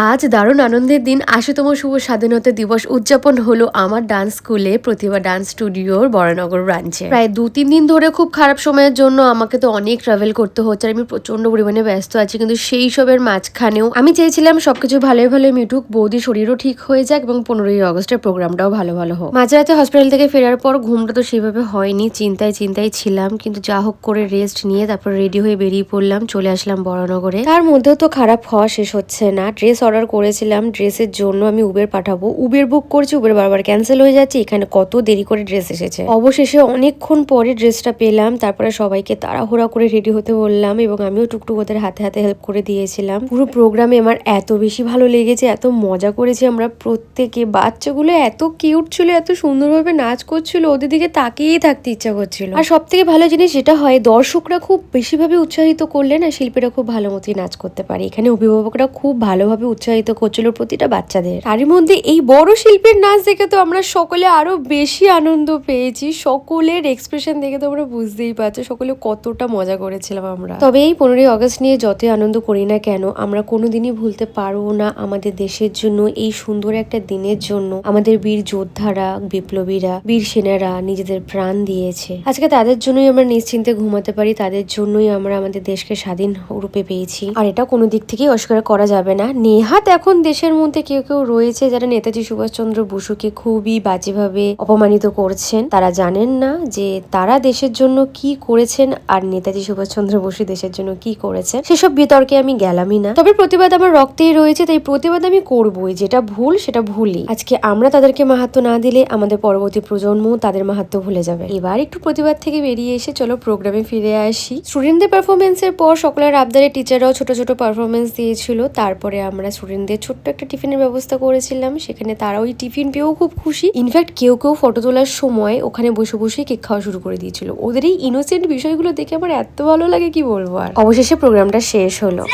আজ দারুণ আনন্দের দিন ৮০তম শুভ স্বাধীনতা দিবস উদযাপন হলো আমার ডান্স স্কুলে প্রতিভা ডান্স স্টুডিওর বরানগর ব্রাঞ্চে। প্রায় ২-৩ দিন ধরে খুব খারাপ সময়ের জন্য আমাকে তো অনেক ট্রাভেল করতে হচ্ছে আর আমি প্রচন্ড পরিমাণে ব্যস্ত আছি, কিন্তু সেই সবের মাঝখানেও আমি চেয়েছিলাম সবকিছু ভালোই ভালোই মিটুক, বৌদি শরীরও ঠিক হয়ে যাক এবং ১৫ই আগস্টের প্রোগ্রামটাও ভালো ভালো হোক। মাঝরাতে হসপিটাল থেকে ফেরার পর ঘুমটা তো সেভাবে হয়নি, চিন্তায় ছিলাম, কিন্তু যা হোক করে রেস্ট নিয়ে তারপর রেডি হয়ে বেরিয়ে পড়লাম, চলে আসলাম বরানগরে। তার মধ্যেও তো খারাপ হওয়া শেষ হচ্ছে না। ড্রেস অর্ডার করেছিলাম, ড্রেসের জন্য আমি উবের পাঠাবো, উবের বুক করছি, উবের বারবার ক্যান্সেল হয়ে যাচ্ছে। এখানে কত দেরি করে ড্রেস এসেছে। অবশেষে অনেকক্ষণ পরে ড্রেসটা পেলাম, তারপরে সবাইকে তাড়াহুড়া করে রেডি হতে বললাম এবং আমিও টুকটুক ওদের হাতে হাতে হেল্প করে দিয়েছিলাম। পুরো প্রোগ্রামে আমার এত বেশি ভালো লেগেছে, এত মজা করেছি আমরা প্রত্যেকে। বাচ্চাগুলো এত কিউট ছিল, এত সুন্দরভাবে নাচ করছিল, ওদের দিকে তাকিয়েই থাকতে ইচ্ছা করছিল। আর সব থেকে ভালো জিনিস যেটা হয়, দর্শকরা খুব বেশিভাবে উৎসাহিত করলে না শিল্পীরা খুব ভালো মতোই নাচ করতে পারে। এখানে অভিভাবকরা খুব ভালোভাবে উৎসাহিত করছিল প্রতিটা বাচ্চাদের। তারই মধ্যে এই বড় শিল্পীর নাচ দেখে তো আমরা সকলে আরো বেশি আনন্দ পেয়েছি। সকলের এক্সপ্রেশন দেখে তো আমরা বুঝতেই পারছি সকলে কতটা মজা করেছিলাম আমরা। তবে এই 15ই আগস্ট নিয়ে যতই আনন্দ করি না কেন, আমরা কোনোদিনই ভুলতে পারবো না আমাদের দেশের জন্য, এই সুন্দর একটা দিনের জন্য আমাদের বীর যোদ্ধারা, বিপ্লবীরা, বীর সেনারা নিজেদের প্রাণ দিয়েছে। আজকে তাদের জন্যই আমরা নিশ্চিন্তে ঘুমাতে পারি, তাদের জন্যই আমরা আমাদের দেশকে স্বাধীন রূপে পেয়েছি। আর এটা কোনো দিক থেকেই অস্বীকার করা যাবে না। নেহাত এখন দেশের মধ্যে কেউ কেউ রয়েছে যারা নেতাজি সুভাষচন্দ্র বসুকে খুবই বাজেভাবে অপমানিত করছেন। তারা জানেন না যে তারা দেশের জন্য কি করেছেন আর নেতাজি সুভাষচন্দ্র বসু দেশের জন্য কি করেছেন। সেসব বিতর্কে আমি গেলামই না। তবে প্রতিবাদ আমার রক্তেই রয়েছে, তাই প্রতিবাদ আমি করবই। যেটা ভুল সেটা ভুলই। আজকে আমরা তাদেরকে মাহাত্ম না দিলে আমাদের পরবর্তী প্রজন্ম তাদের মাহাত্ম ভুলে যাবে। এবার একটু প্রতিবাদ থেকে বেরিয়ে এসে চলো প্রোগ্রামে ফিরে আসি। স্টুডেন্টদের পারফরমেন্সের পর সকলের আবদারে টিচাররাও ছোট ছোট পারফরমেন্স দিয়েছিল। তারপরে আমরা স্টুডেন্টদের ছোট্ট একটা টিফিনের ব্যবস্থা করেছিলাম, সেখানে তারা ওই টিফিন পেয়েও খুব খুশি। ইনফ্যাক্ট কেউ কেউ ফটো তোলার সময় ওখানে বসে বসে কেক খাওয়া শুরু করে দিয়েছিল। ওদের এই ইনোসেন্ট বিষয়গুলো দেখে আমার এত ভালো লাগে কি বলবো। আর অবশেষে প্রোগ্রামটা শেষ হলো।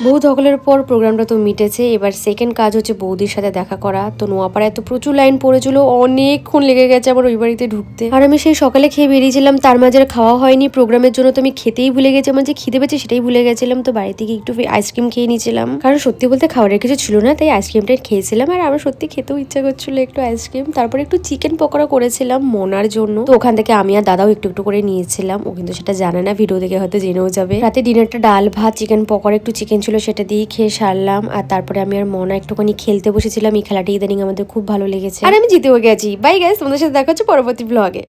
বহু ধকলের পর প্রোগ্রামটা তো মিটেছে। এবার সেকেন্ড কাজ হচ্ছে বৌদির সাথে দেখা করা। তো নোয়াপাড়ায় তো প্রচুর লাইন পড়েছিল, অনেকক্ষণ লেগে গেছে আমার ওই বাড়িতে ঢুকতে। আর আমি সেই সকালে খেয়ে বেরিয়েছিলাম, তার মাঝে খাওয়া হয়নি প্রোগ্রামের জন্য। তো আমি খেতেই ভুলে গেছি, আমার যে খিদে পেয়েছে সেটাই ভুলে গেছিলাম। তো বাড়ি থেকে একটু আইসক্রিম খেয়ে নিয়েছিলাম, কারণ সত্যি বলতে খাবারের কিছু ছিল না, তাই আইসক্রিমটাই খেয়েছিলাম। আর আমার সত্যি খেতেও ইচ্ছা করছিল একটু আইসক্রিম। তারপরে একটু চিকেন পকোড়া করেছিলাম মোনার জন্য, তো ওখান থেকে আমি আর দাদাও একটু একটু করে নিয়েছিলাম। ও কিন্তু সেটা জানে না, ভিডিও দেখে হয়তো জেনেও যাবে। রাতে ডিনারটা ডাল ভাত চিকেন পকোড়া একটু চিকেন ছিল, সেটা দিয়ে খেয়ে সারলাম। আর তারপরে আমি আর মনা একটুখানি খেলতে বসেছিলাম। এই খেলাটি ইদানিং আমাদের খুব ভালো লেগেছে আর আমি জিতেও গেছি। বাই গাইস, তোমাদের সাথে দেখা হচ্ছে পরবর্তী ব্লগে।